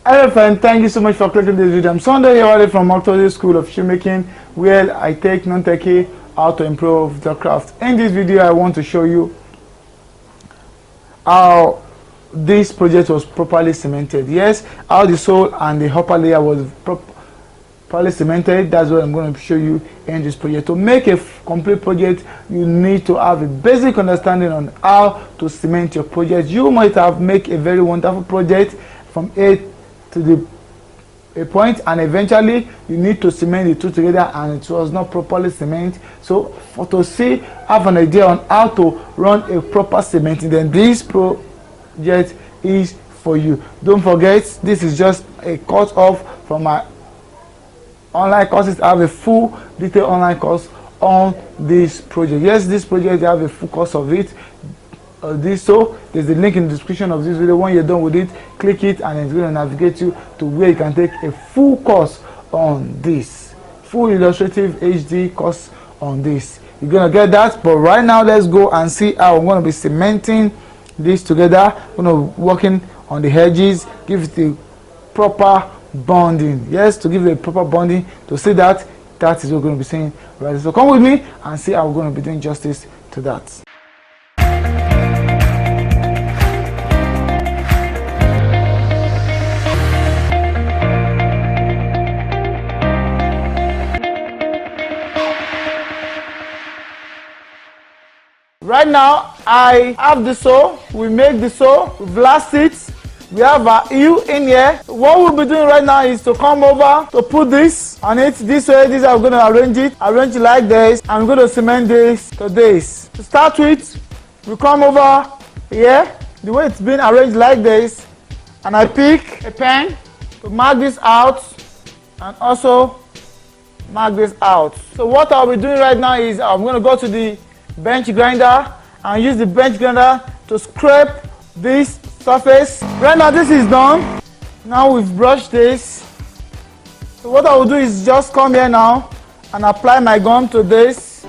Hello friend, thank you so much for clicking this video. I'm Sunday here from October School of Shoemaking, where I take non-techie how to improve the craft. In this video, I want to show you how this project was properly cemented. Yes, how the sole and the upper layer was properly cemented. That's what I'm going to show you in this project. To make a complete project, you need to have a basic understanding on how to cement your project. You might have made a very wonderful project from A to a point, and eventually you need to cement the two together and it was not properly cemented. So have an idea on how to run a proper cementing, then this project is for you. Don't forget, this is just a cut off from my online courses. I have a full detailed online course on this project. Yes, this project, I have a full course of it. So there's a link in the description of this video. When you're done with it, click it and it's going to navigate you to where you can take a full course on this, full illustrative HD course on this. You're going to get that. But right now, let's go and see how I'm going to be cementing this together. I'm going to be working on the edges, give it the proper bonding. Yes, to give it a proper bonding, to see that is what we're going to be saying right. So come with me and see how we're going to be doing justice to that. Right now, I have the sole. We make the sole, we blast it. We have our heel in here. What we'll be doing right now is to come over to put this on it this way. This is how I'm going to arrange it like this. I'm going to cement this to this. To start with, we come over here, the way it's been arranged like this, and I pick a pen to mark this out and also mark this out. So what I'll be doing right now is I'm going to go to the bench grinder and use the bench grinder to scrape this surface. Right now this is done. Now we've brushed this. So what I will do is just come here now and apply my gum to this.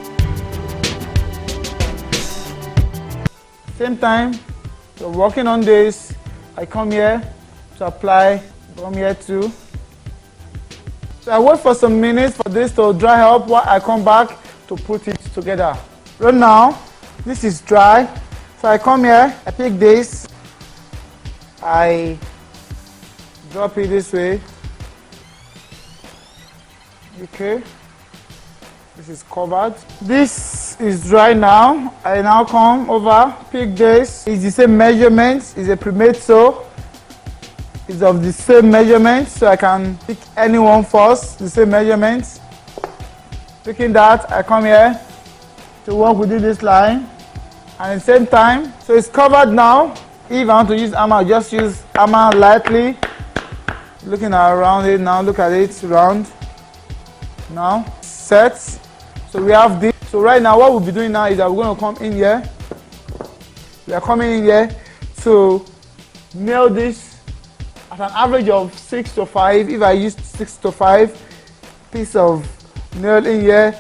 Same time, so working on this, I come here to apply gum here too. So I wait for some minutes for this to dry up while I come back to put it together. Right now, this is dry, so I come here, I pick this, I drop it this way. Okay, this is covered. This is dry now. I now come over, pick this. It's the same measurement, it's a pre-made sole. It's of the same measurement, so I can pick any one first, the same measurement. Picking that, I come here to work within this line, and at the same time, so it's covered now. If I want to use hammer, just use hammer lightly. Looking around it now, look at it round. Now set. So we have this. So right now, what we'll be doing now is that we're going to come in here. We are coming in here to nail this at an average of 6 to 5. If I use 6 to 5 piece of nail in here,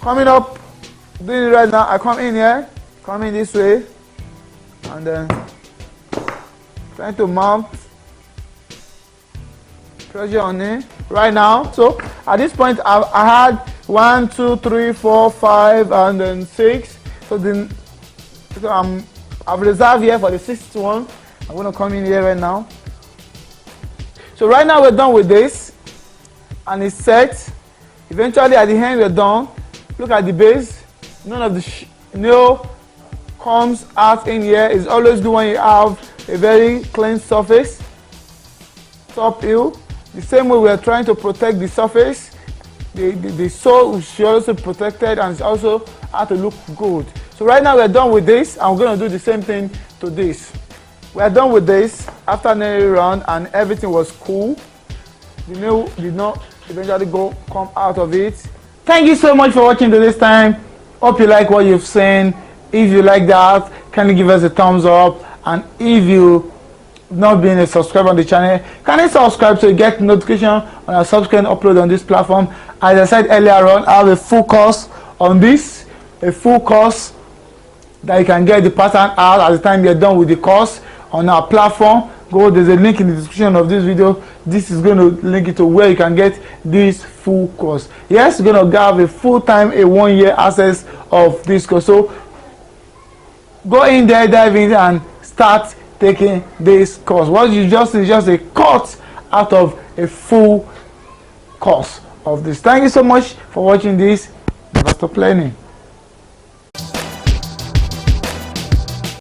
coming up. Doing it right now, I come in here, come in this way, and then trying to mount pressure on it right now. So at this point, I had 1, 2, 3, 4, 5, and then 6. So I've reserved here for the 6th one. I'm going to come in here right now. So right now we're done with this, and it's set. Eventually at the end we're done. Look at the base. None of the nail comes out in here. It's always good when you have a very clean surface. Top heel. The same way we are trying to protect the surface. The sole should also be protected, and it's also have to look good. So right now we're done with this, and we're going to do the same thing to this. We are done with this after nailing round and everything was cool. The nail did not eventually come out of it. Thank you so much for watching to this time. Hope you like what you've seen. If you like that, kindly give us a thumbs up, and if you not been a subscriber on the channel, can you subscribe so you get notification on our subsequent upload on this platform. As I said earlier on, I have a full course on this, a full course that you can get the pattern out at the time you're done with the course on our platform. go, there's a link in the description of this video. This is going to link it to where you can get this full course. Yes, you're going to have a full-time, a 1-year access of this course. So go in there, dive in, and start taking this course. What you just is just a cut out of a full course of this. Thank you so much for watching this. Never stop learning.